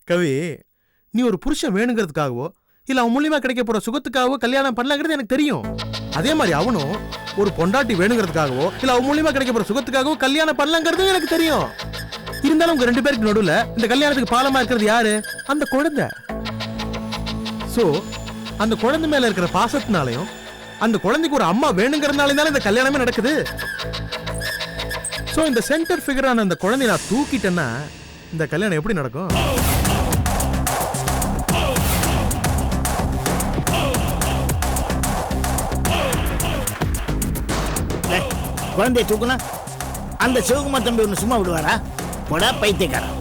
கவி, நீ ஒரு புருஷன் வேணுங்கிறதுக்காகவோ இல்ல அவன் மூலியமா கிடைக்க போற சுகத்துக்காகவோ கல்யாணம் பண்ணலாங்கிறது எனக்கு தெரியும். அதே மாதிரி அவனும் ஒரு பொண்டாட்டி வேணுங்கிறதுக்காகவோ இல்ல அவன் மூலியமா கிடைக்க போற சுகத்துக்காகவோ கல்யாணம் பண்ணலாங்கிறது எனக்கு தெரியும். இருந்தாலும் உங்க 2 பேருக்கு நடுவுல இந்த கல்யாணத்துக்கு பாலமா இருக்கிறது யாரு? அந்த குழந்தை. சோ அந்த குழந்தை மேல இருக்கிற பாசத்தினாலையும் அந்த குழந்தைக்கு ஒரு அம்மா வேணுங்கிறதுனால இந்த கல்யாணமே நடக்குது. சோ இந்த சென்டர் ஃபிகரான அந்த குழந்தைய நான் தூக்கிட்டேன்னா இந்த கல்யாணம் எப்படி நடக்கும்? குழந்தைய தூக்குனா அந்த சிவகுமார் தம்பி ஒன்று சும்மா விடுவாரா? போடா பைத்தியக்காரன்.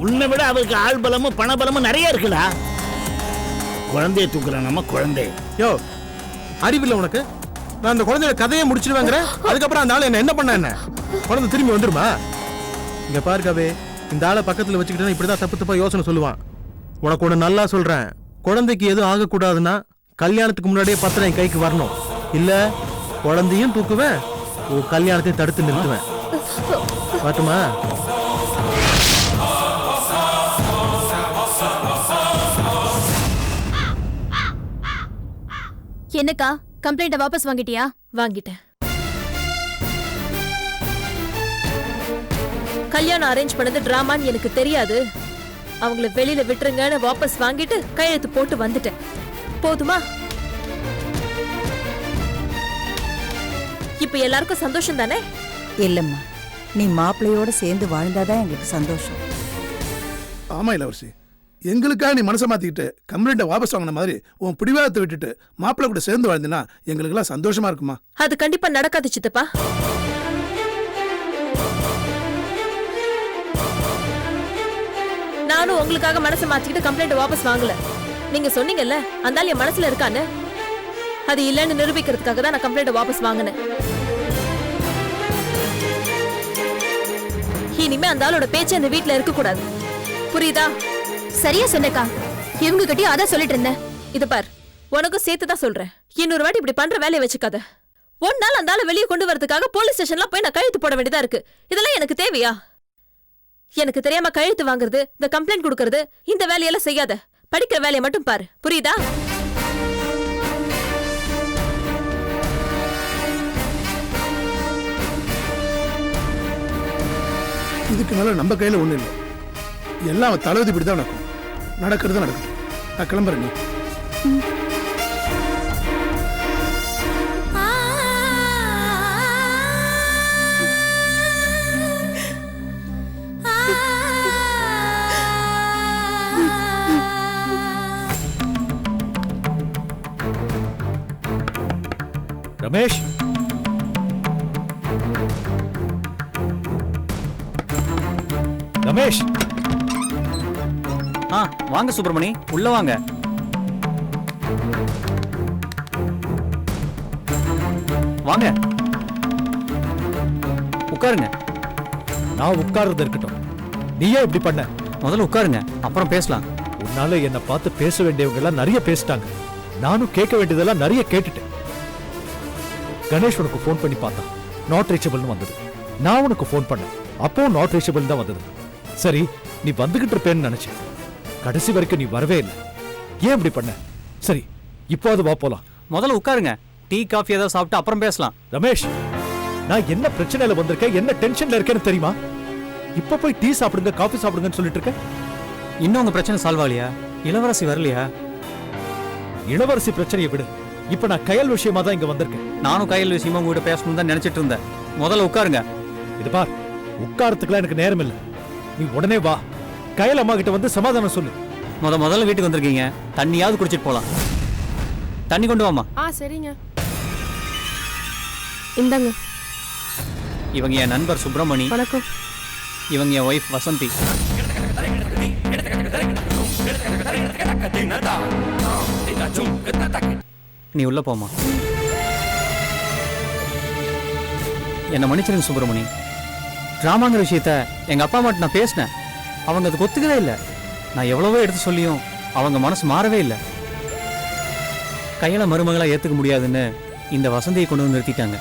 உன்னை விட அவருக்கு ஆள் பலமும் பணபலமும் நிறைய இருக்குடா. குழந்தைய தூக்குறான் நம்ம குழந்தை. யோ, அறிவில்லை உனக்கு? நான் அந்த குழந்தையோட கதையை முடிச்சிடுவாங்க. அதுக்கப்புறம் அந்த ஆள் என்ன பண்ண என்ன குழந்தை திரும்பி வந்துருமா? இங்க பாருக்காவே, இந்த ஆளை பக்கத்துல வச்சுக்கிட்டா இப்படிதான் தப்பு தப்பா யோசனை சொல்லுவான். உனக்கு ஒண்ணு நல்லா சொல்றேன், குழந்தைக்கு எதுவும் ஆகக்கூடாதுன்னா கல்யாணத்துக்கு முன்னாடியே பத்திரம் என் கைக்கு வரணும். இல்ல குழந்தையும் தூக்குவேன், கல்யாணத்தையும் தடுத்து நிறுத்துவேன். பாட்டுமா? என்னக்கா, கம்ப்ளைண்ட வாபஸ் வாங்கிட்டியா? வாங்கிட்டேன். கல்யாணம் அரேஞ்ச் பண்ணது டிராமான்னு எனக்கு தெரியாது. அவங்கள வெளியில விட்டுருங்கன்னு வாபஸ் வாங்கிட்டு கையெழுத்து போட்டு வந்துட்டேன். போதுமா? இப்ப எல்லாருக்கும் சந்தோஷம் தானே? இல்லம்மா, நீ மாப்பிள்ளையோட சேர்ந்து வாழ்ந்தாதான் எங்களுக்கு சந்தோஷம். ஆமா இளவரசி, எங்களுக்காக நீ மனசை மாத்திக்கிட்டு கம்ப்ளைண்ட்டை வாபஸ் வாங்கின மாதிரி உன் பிடிவாதத்தை விட்டுட்டு மாப்பிள்ளை கூட சேர்ந்து வாழ்ந்தினா எங்களுக்கு எல்லாம் சந்தோஷமா இருக்குமா? அது கண்டிப்பா நடக்காது சித்தப்பா. நானும் உங்களுக்காக மனசை மாத்திக்கிட்டு கம்ப்ளைண்ட் வாபஸ் வாங்கல. நீங்க சொன்னீங்கல்ல அந்த ஆள் என் மனசுல இருக்கான்னு, அது இல்லைன்னு நிரூபிக்கிறதுக்காக தான் நான் கம்ப்ளைண்ட் வாபஸ் வாங்கினேன். இனிமே அந்த ஆளோட பேச்சு அந்த வீட்டுல இருக்க கூடாது. புரியுதா? சரியா சொன்னக்கா, இவங்க கிட்டயும் அதான் சொல்லிட்டு இருந்தேன். இது பார், உனக்கும் சேர்த்துதான் சொல்றேன். இன்னொரு வாட்டி இப்படி பண்ற வேலையை வச்சுக்காத. ஒரு நாள் அந்த ஆளை வெளியே கொண்டு வரதுக்காக போலீஸ் ஸ்டேஷன்லாம் போய் நான் கழுத்து போட வேண்டியதா இருக்கு. இதெல்லாம் எனக்கு தேவையா? எனக்கு தெரியாம கழுத்து வாங்குறது, இந்த கம்ப்ளைண்ட் கொடுக்கறது, இந்த வேலையெல்லாம் செய்யாத. படிக்கிற வேலையை மட்டும் பாரு. புரியுதா? இதுக்கு மேல நம்ம கையில ஒண்ணு இல்லை. எல்லாம் தளபதி இப்படிதான் நடக்கும். நடக்கிறது நடக்கும். நான் கிளம்புறேன். நீ ரமேஷ், ரமேஷ். வாங்க சுப்பிரமணி, உள்ள வாங்க. வாங்க உட்காருங்க. நான் உட்கார்றது இருக்கட்டும், நீயே இப்படி பண்ண? முதல்ல உட்காருங்க, அப்புறம் பேசலாம். உன்னால என்ன பார்த்து பேச வேண்டியவங்க எல்லாம் நிறைய பேசிட்டாங்க. நானும் கேட்க வேண்டியதெல்லாம் நிறைய கேட்டுட்டேன். கணேஷ் உனக்கு போன் பண்ணி பார்த்தான், நாட் ரீச்சபிள்னு வந்தது. நான் உனக்கு போன் பண்ணேன், அப்போ நாட் ரீச்சபிள் தான் வந்தது. சரி, நீ வந்துகிட்டு இருப்பேன்னு நினைச்சேன். கடைசி வரைக்கும் நீ வரவே இல்லை. ஏன் இப்படி பண்ண? சரி, இப்போ அது வா போலாம். முதல்ல உட்காருங்க, டீ காஃபி ஏதாவது சாப்பிட்டு அப்புறம் பேசலாம். ரமேஷ், நான் என்ன பிரச்சனையில வந்திருக்கேன், என்ன டென்ஷன்ல இருக்கேன்னு தெரியுமா? இப்ப போய் டீ சாப்பிடுங்க, காஃபி சாப்பிடுங்கன்னு சொல்லிட்டு இருக்க. இன்னும் உங்க பிரச்சனை சால்வ் ஆகலையா? இளவரசி வரலையா? இளவரசி பிரச்சனையை விடு, இப்ப நான் கயல் விஷயமா தான் இங்க வந்திருக்கேன். நானும் கையில் விஷயமா உங்ககிட்ட பேசணும் தான் நினைச்சிட்டு இருந்தேன். முதல்ல உட்காருங்க. இது பார், உட்காரத்துக்குலாம் எனக்கு நேரம் இல்லை. நீ உடனே வா, கயல் அம்மா கிட்ட வந்து சமாதானம் சொல்லு. முதல்ல வீட்டுக்கு வந்திருக்கீங்க, தண்ணியாவது குடிச்சிட்டு போலாம். தண்ணி கொண்டு வாமா. சரிங்க. இந்தாங்க. இவங்க என் நண்பர் சுப்பிரமணி. வணக்கம். இவங்க என் ஒய்ஃப் வசந்தி. நீ உள்ள போமா. என்ன மன்னிச்சிருங்க சுப்பிரமணி, டிராமாங்கிற விஷயத்த எங்க அப்பா அம்மாட்ட நான் பேசினேன். அவங்க அதுக்கு ஒத்துக்கவே இல்லை. நான் எவ்வளவோ எடுத்து சொல்லியும் அவங்க மனசு மாறவே இல்லை. கையில மருமகளா ஏத்துக்க முடியாதுன்னு இந்த வசந்தியை கொண்டு வந்து நிறுத்திட்டாங்க.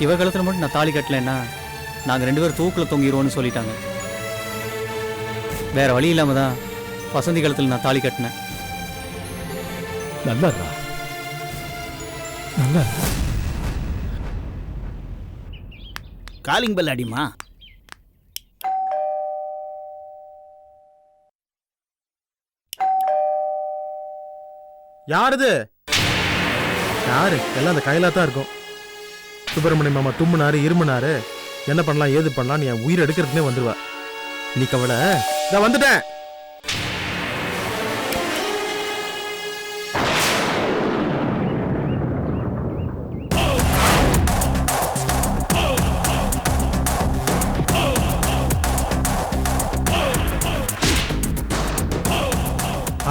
இவ காலத்துல மட்டும் நான் தாலி கட்டலைன்னா நாங்க 2 பேரும் தூக்குல தொங்கிடுவோம்னு சொல்லிட்டாங்க. வேற வழி இல்லாம தான் வசந்தி காலத்தில் நான் தாலி கட்டினேன். நல்லா இருக்கா? நல்லா இருக்கா? காலிங் பெல் அடிமா. யாருது? யாரு? எல்லாம் அந்த கையில தான் இருக்கும். சுப்பிரமணியம் மாமா தும்முனாரு இருமுனாரு, என்ன பண்ணலாம் ஏது பண்ணலாம் நீ என் உயிர் எடுக்கிறதுனே வந்துருவா. நீ கவலை, நான் வந்துட்டேன்.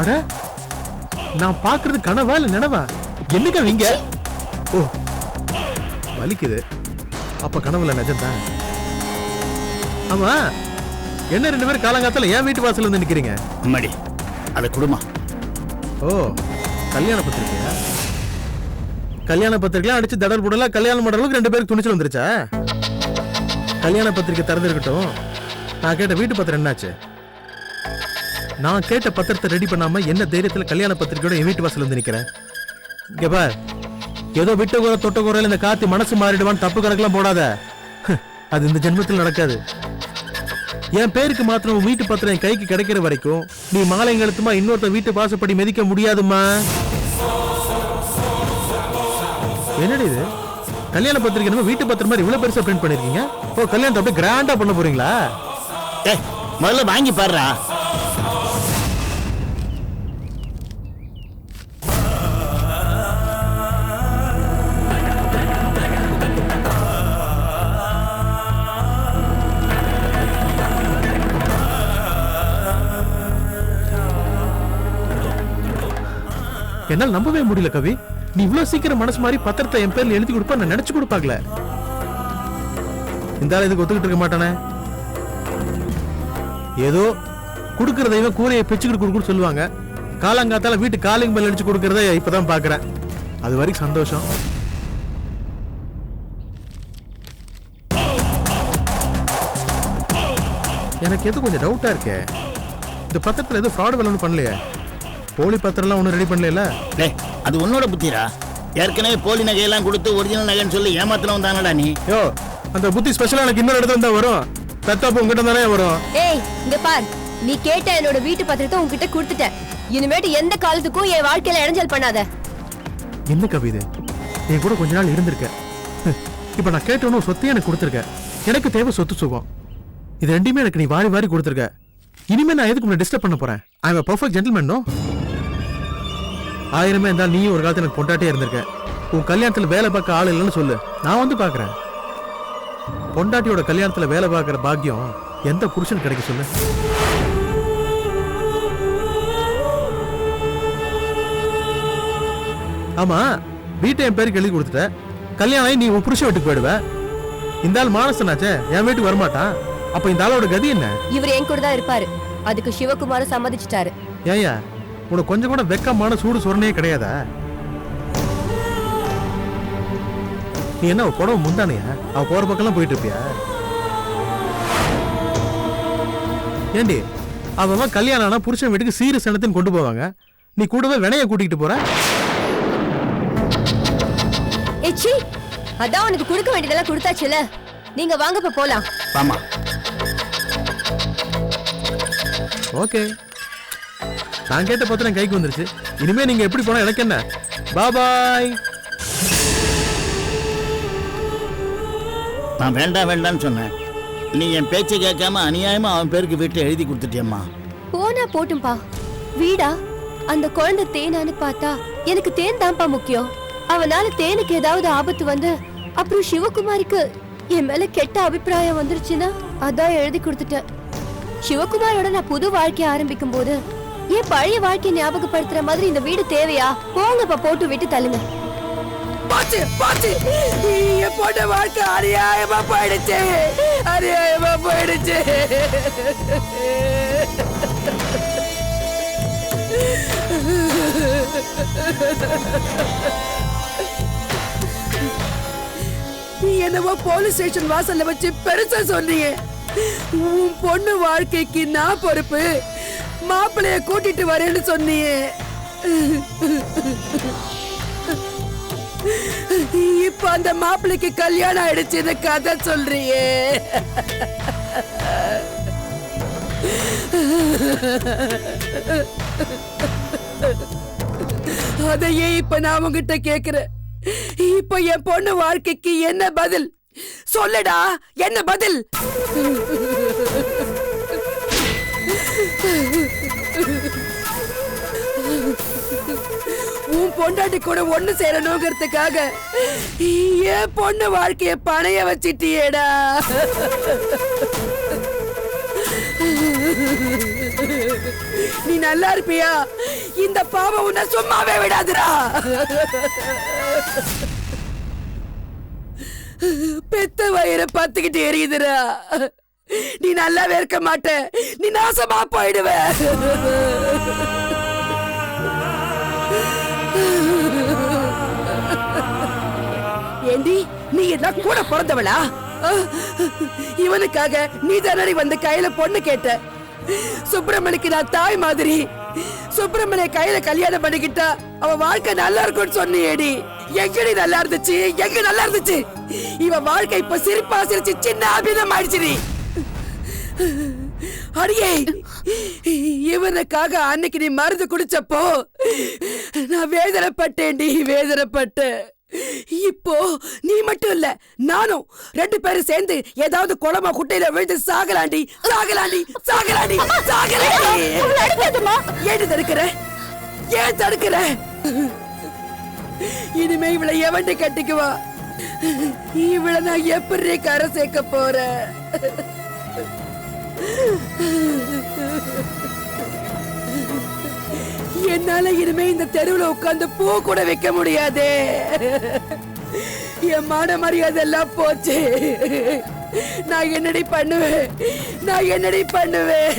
அட, நான் பாக்குறது கனவா இல்ல நினைவா? என்னங்க நீங்க? ஓ, வலிக்குது. அப்ப கனவுல நிஜம்தான். ஆமா, என்ன 2 பேரும் காலங்காத்தால என் வீட்டு வாசல்ல வந்து நிக்கிறீங்க? அம்மாடி, அதை குடுமா. ஓ, கல்யாண பத்திரிக்கையா? கல்யாண பத்திரிக்கைலாம் அடிச்சு தடல் புடலாம் கல்யாணம் பண்ற அளவுக்கு 2 பேருக்கு துணிச்சல் வந்துருச்சா? கல்யாண பத்திரிக்கை திறந்துருக்கட்டும், நான் கேட்ட வீட்டு பத்திரம் என்னாச்சு? நான் கேட்ட பத்திரத்தை ரெடி பண்ணாம என்ன தைரியத்துல கல்யாண பத்திரிக்கையோட என் வீட்டு வாசல் வந்து நிக்கிறேன்? இங்க பார், ஏதோ விட்ட குறை தொட்ட குறையில இந்த காத்து மனசு மாறிடுவான்னு தப்பு கணக்கெல்லாம் போடாத. அது இந்த ஜென்மத்தில் நடக்காது. என் பேருக்கு மாத்திரம் உன் வீட்டு பத்திரம் என் கைக்கு கிடைக்கிற வரைக்கும் நீ மாலைங்கழுத்துமா இன்னொருத்த வீட்டு வாசப்படி மிதிக்க முடியாதுமா. என்னடி இது? கல்யாண பத்திரிக்கை நம்ம வீட்டு பத்திரம் மாதிரி இவ்வளவு பெருசா பிரிண்ட் பண்ணிருக்கீங்க. ஓ, கல்யாணத்தை அப்படியே கிராண்டா பண்ண போறீங்களா? முதல்ல வாங்கி பாடுறா. என்னால் நம்பவே முடியல கவி. நீ இவ்வளவு சீக்கிரம் மனசு மாதிரி பத்திரத்தை என் பேர்ல எழுதி கொடுப்பா நான் நினைச்சு கொடுப்பாங்களே. இந்த ஆள் இதுக்கு ஒத்துக்கிட்டு இருக்க மாட்டானே. ஏதோ கொடுக்கற தெய்வம் கூரையை பிச்சுக்கிட்டு கொடுக்குன்னு சொல்லுவாங்க. காலங்காத்தால வீட்டு காலிங் பெல் அடிச்சு கொடுக்கறத இப்பதான் பாக்குறேன். அது வரைக்கும் சந்தோஷம். எனக்கு எது கொஞ்சம் டவுட்டா இருக்கே. இந்த பத்திரத்துல எதுவும் ஃப்ராட் வேலை ஒன்றும் பண்ணலையே? போலி பத்திரம்லாம் ஒன்றும் ரெடி பண்ணல. அது உன்னோட புத்திரா? ஏற்கனவே போலி நகையெல்லாம் கொடுத்து ஒரிஜினல் நகைன்னு சொல்லி ஏமாத்தணும் தானடா நீ. யோ, அந்த புத்தி ஸ்பெஷலா எனக்கு இன்னொரு இடத்துல தான் வரும். பெத்தாப்பு உங்ககிட்ட தானே வரும். ஏய், இங்க பார், நீ கேட்ட என்னோட வீட்டு பத்திரத்தை உன்கிட்ட கொடுத்துட்டேன். இனிமேட்டு எந்த காலத்துக்கும் என் வாழ்க்கையில இடைஞ்சல் பண்ணாத. என்ன கவி இது? என் கூட கொஞ்ச நாள் இருந்திருக்க. இப்ப நான் கேட்டவனும் சொத்தையும் எனக்கு கொடுத்துருக்க. எனக்கு தேவை சொத்து சுகம். இது ரெண்டுமே எனக்கு நீ வாரி வாரி கொடுத்துருக்க. இனிமே நான் எதுக்கு உன்னை டிஸ்டர்ப் பண்ண போறேன்? ஐ அம் a perfect gentleman, no? ஆயிரமே இருந்தாலும் நீயும் ஒரு காலத்துல எனக்கு பொண்டாட்டியே இருந்திருக்க. உன் கல்யாணத்துல வேலை பார்க்க ஆள் இல்லைன்னு சொல்லு, நான் வந்து பாக்குறேன். பொண்டாட்டியோட கல்யாணத்துல வேலை பார்க்கிற பாக்கியம் எந்த புருஷன் கிடைக்க சொல்லு? ஆமா, வீட்டை என் பேருக்கு எழுதி கொடுத்துட்ட. கல்யாணம் ஆகி நீ உன் புருஷன் வீட்டுக்கு போயிடுவ. இந்த ஆள் மானசனாச்சே, என் வீட்டுக்கு வரமாட்டான். அப்ப இந்த ஆளோட கதி என்ன? இவர் என் கூட தான் இருப்பாரு. அதுக்கு சிவகுமார சம்மதிச்சிட்டாரு. ஏயா, உனக்கு கொஞ்சம் கூட வெக்கமான சூடு சொரணையே கிடையாதா? நீ என்ன புடவை முந்தானையா? அவ போற பக்கம்லாம் போயிட்டு இருப்பியா? ஏண்டி, அவன் கல்யாணம் ஆனா புருஷன் வீட்டுக்கு சீரு சனத்தின்னு கொண்டு போவாங்க. நீ கூடவே வினைய கூட்டிட்டு போற. ஏச்சி, அதான் உனக்கு கொடுக்க வேண்டியதெல்லாம் கொடுத்தாச்சுல. நீங்க வாங்க இப்ப போலாம். ஆமா. ஓகே, நான் கேட்ட பத்திரம் கைக்கு வந்துருச்சு. இனிமே நீங்க எப்படி போனா எனக்கு என்ன? பாய். நான் வேண்டாம் வேண்டாம்னு சொன்னேன். நீ என் பேச்சை கேட்காம அநியாயமா அவன் பேருக்கு வீட்டை எழுதி கொடுத்துட்டியம்மா. போனா போட்டும்பா. வீடா? அந்த குழந்தை தேனான்னு பார்த்தா எனக்கு தேன் தான்ப்பா முக்கியம். அவனால தேனுக்கு ஏதாவது ஆபத்து வந்து அப்புறம் சிவகுமாருக்கு என் மேல கெட்ட அபிப்பிராயம் வந்துருச்சுன்னா அதான் எழுதி கொடுத்துட்டேன். சிவகுமாரோட நான் புது வாழ்க்கைய ஆரம்பிக்கும் போது ஏன் பழைய வாழ்க்கையை ஞாபகப்படுத்துற மாதிரி இந்த வீடு தேவையா? போங்கப்பா, போட்டு விட்டு தள்ளுங்க. பாத்து பாத்து என் பொண்ணு வாழ்க்கை அநியாயமா போயிடுச்சு, அநியாயமா போயிடுச்சு. நீ என்னவோ போலீஸ் ஸ்டேஷன் வாசல்ல வச்சு பெருசா சொன்னீங்க. உன் பொண்ணு வாழ்க்கைக்கு நான் பொறுப்பு. மாப்பிள்ளைய கூட்டிட்டு வரேன்னு சொன்னியே, இப்ப அந்த மாப்பிள்ளைக்கு கல்யாணம் ஆயிடுச்சுன்னு கதை சொல்றியே. அதையே இப்ப நான் உங்ககிட்ட கேக்குறேன். இப்ப என் பொண்ணு வாழ்க்கைக்கு என்ன பதில் சொல்லுடா, என்ன பதில்? உன் பொண்டாட்டி கூட ஒண்ணு சேரணுங்கிறதுக்காக என் பொண்ணு வாழ்க்கைய பணைய வச்சிட்டியேடா. நீ நல்லா இருப்பியா? இந்த பாவம் உன்னை சும்மாவே விடாதுடா. பெத்த வயிறு பத்துக்கிட்டு எரியுதுடா. நீ நல்லாவே இருக்க மாட்ட, நீ நாசமா போயிடுவ. ஏண்டி நீ எல்லாம் கூட பிறந்தவளா? இவனுக்காக நீ தானடி வந்து கையில பொண்ணு கேட்ட. சுப்பிரமணிக்கு நான் தாய் மாதிரி. சுப்பிரமணிய கையில கல்யாணம் பண்ணிக்கிட்டா அவன் வாழ்க்கை நல்லா இருக்கும்னு சொன்னியேடி. எங்கடி நல்லா இருந்துச்சு? எங்க நல்லா இருந்துச்சு? இவன் வாழ்க்கை இப்ப சிரிப்பா சிரிச்சு சின்ன அபிதம் ஆயிடுச்சு. அடியே, இவனுக்காக அன்னைக்கு நீ மருந்து குடிச்சப்போ நான் வேதனைப்பட்டேன்டி, வேதனைப்பட்டேன். இப்போ நீ மட்டும் இல்ல, நானும் 2 பேரும் சேர்ந்து ஏதாவது குளமா குட்டையில விழுந்து சாகலாண்டி, சாகலாண்டி, சாகலாண்டி, சாகலாண்டி. ஏன் தடுக்கிற? ஏன் தடுக்கிற? இனிமே இவளை எவன்ட்டு கட்டிக்குவா? இவளை நான் எப்படி கரை சேர்க்க போறேன்? என்னால இனிமே இந்த தெருவுல உட்கார்ந்து பூ கூட வைக்க முடியாதே. என் மான மரியாதை எல்லாம் போச்சு. நான் என்னடி பண்ணுவேன்? நான் என்னடி பண்ணுவேன்?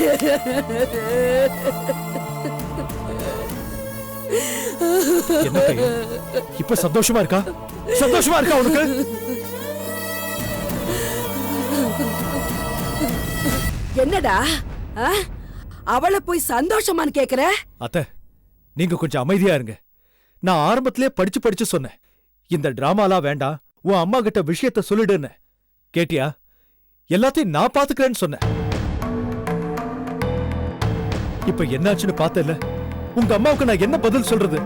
இப்ப சந்தோஷமா இருக்கா? சந்தோஷமா இருக்கா உனக்கு? என்னடா அவளை போய் சந்தோஷமான்னு கேக்குற? அத்தை, நீங்க கொஞ்சம் அமைதியா இருங்க. நான் ஆரம்பத்திலே படிச்சு சொன்னேன், இந்த டிராமாலாம் வேண்டாம், உன் அம்மா கிட்ட விஷயத்த சொல்லிடுன்னு. கேட்டியா? எல்லாத்தையும் நான் பாத்துக்கிறேன்னு சொன்னேன். இப்ப என்னாச்சுன்னு பார்த்தல, உங்க அம்மாவுக்கு நான் என்ன பதில் சொல்றது?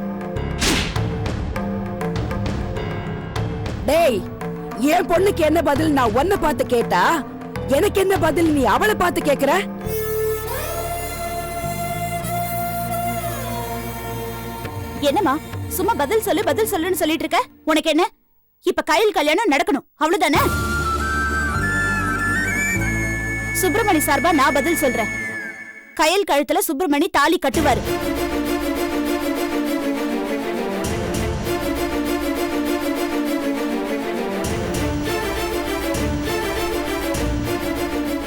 டேய், என் பொண்ணுக்கு என்ன பதில் நான் உன்னை பார்த்து கேட்டா, எனக்கு என்ன பதில் நீ அவளை பார்த்து கேக்குற? என்னமா சும்மா பதில் சொல்லு பதில் சொல்லுன்னு சொல்லிட்டு இருக்க? உனக்கு என்ன? இப்ப கையில் கல்யாணம் நடக்கணும், அவ்வளவுதானே? சுப்பிரமணி சார்பா நான் பதில் சொல்றேன். கையில் கழுத்துல சுப்பிரமணி தாலி கட்டுவாரு.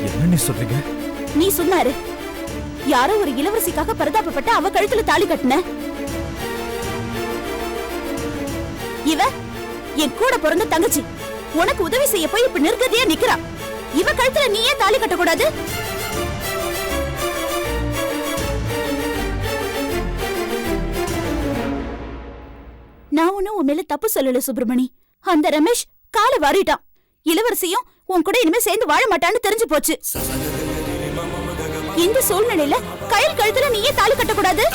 என்ன நீ சொல்றீங்க? நீ சொன்னாரு, யாரோ ஒரு இளவரசிக்காக பரிதாபப்பட்ட அவ கழுத்துல தாலி கட்டின. இவ என் கூட பிறந்த தங்கச்சி, உனக்கு உதவி செய்ய போய் இப்ப நிர்கதியா நிக்கிறா. இவ கழுத்துல நீ ஏன் தாலி கட்டக்கூடாது? நான் ஒண்ணும் உன் மேல தப்பு சொல்லல சுப்பிரமணி. அந்த ரமேஷ் காலை வாரிட்டான். இளவரசியும் உன் கூட இனிமே சேர்ந்து வாழ மாட்டான்னு தெரிஞ்சு போச்சு. இந்த சூழ்நிலையில கையில் கழுத்துல நீ ஏன் தாலி கட்டக்கூடாது?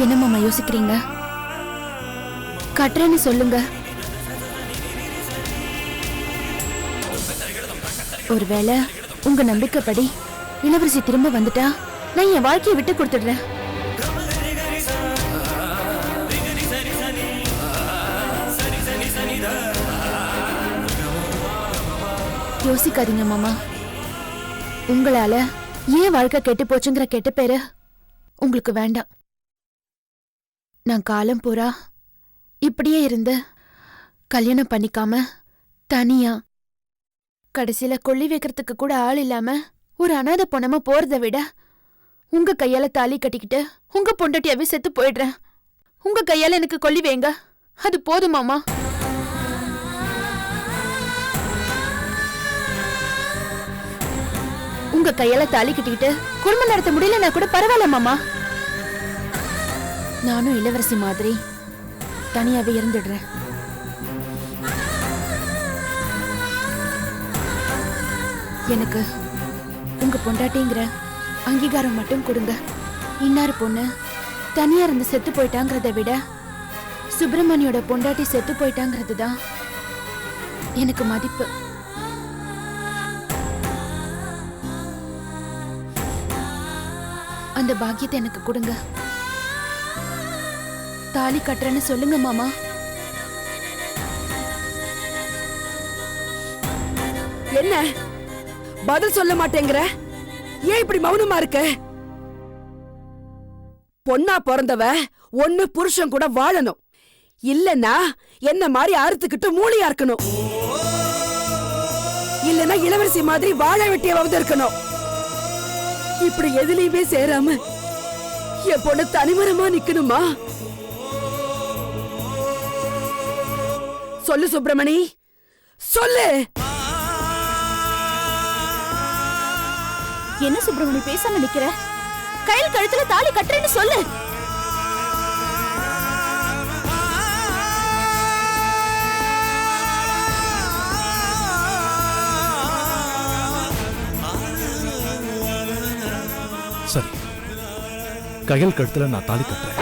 என்னம்மா யோசிக்கிறீங்க? கட்டுறேன்னு சொல்லுங்க. ஒருவேளை உங்க நம்பிக்கைப்படி இளவரசி திரும்ப வந்துட்டா நான் என் வாழ்க்கையை விட்டு கொடுத்துடுறேன். யோசிக்காதீங்க மாமா. உங்களால ஏன் வாழ்க்கை கெட்டு போச்சுங்கிற கெட்ட பேரு உங்களுக்கு வேண்டாம். நான் காலம் பூரா இப்படியே இருந்து கல்யாணம் பண்ணிக்காம தனியா கடைசியில கொள்ளி வைக்கிறதுக்கு கூட ஆள் இல்லாம ஒரு அனாதை பொண்ணமா போறதை விட உங்க கையால தாலி கட்டிக்கிட்டு உங்க பொண்டாட்டியாவே செத்து போயிடுறேன். உங்க கையால எனக்கு கொல்லி வைங்க, அது போதுமாமா? உங்க கையால தாலி கட்டிக்கிட்டு குடும்பம் நடத்த முடியலன்னா கூட பரவாயில்ல மாமா. நானும் இளவரசி மாதிரி தனியாவே இருந்துடுறேன். எனக்கு உங்க பொண்டாட்டிங்கிற அங்கீகாரம் மட்டும் கொடுங்க. இன்னாரு பொண்ணு தனியா இருந்து செத்து போயிட்டாங்கிறத விட சுப்பிரமணியோட பொண்டாட்டி செத்து போயிட்டாங்கிறது தான் எனக்கு மதிப்பு. அந்த பாக்கியத்தை எனக்கு கொடுங்க. தாலி கட்டுறேன்னு சொல்லுங்க மாமா. என்ன பதில் சொல்ல மாட்டேங்கிற? ஏன் இப்படி மௌனமா இருக்க? பொண்ணா பிறந்தவ ஒண்ணு புருஷன் கூட வாழணும், இல்லன்னா என்ன மாதிரி அறுத்துக்கிட்டு மூளையா இருக்கணும், இல்லன்னா இளவரசி மாதிரி வாழ வெட்டியாவது இருக்கணும். இப்படி எதுலயுமே சேராம என் பொண்ணு தனிமரமா நிக்கணுமா? சொல்லு சுப்பிரமணி, சொல்லு. என்ன சுப்பிரமணி பேசாம நிக்கிற? கையில் கழுத்துல தாலி கட்டுறேன்னு சொல்லு. சரி, கையல் கழுத்துல நான் தாலி கட்டுறேன்.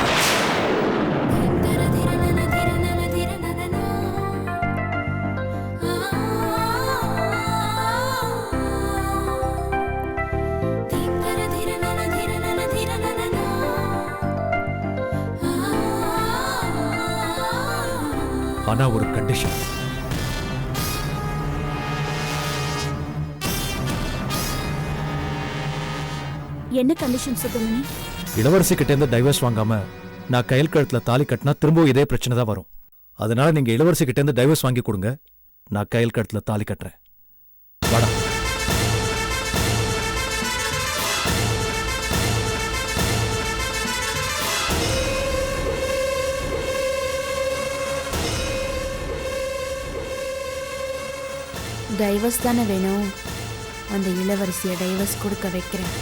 ஆனா ஒரு கண்டிஷன். என்ன கண்டிஷன் சுப்பிரமணி? இளவரசி கிட்ட இருந்து டைவர்ஸ் வாங்காம நான் கையல் கழுத்துல தாலி கட்டினா திரும்பவும் இதே பிரச்சனை தான் வரும். அதனால நீங்க இளவரசி கிட்ட இருந்து டைவர்ஸ் வாங்கி கொடுங்க, நான் கையல் கழுத்துல தாலி கட்டுறேன். வாடா. டைவர்ஸ் தானே வேணும். அந்த இளவரசியை டைவர்ஸ் கொடுக்க வைக்கிறேன்.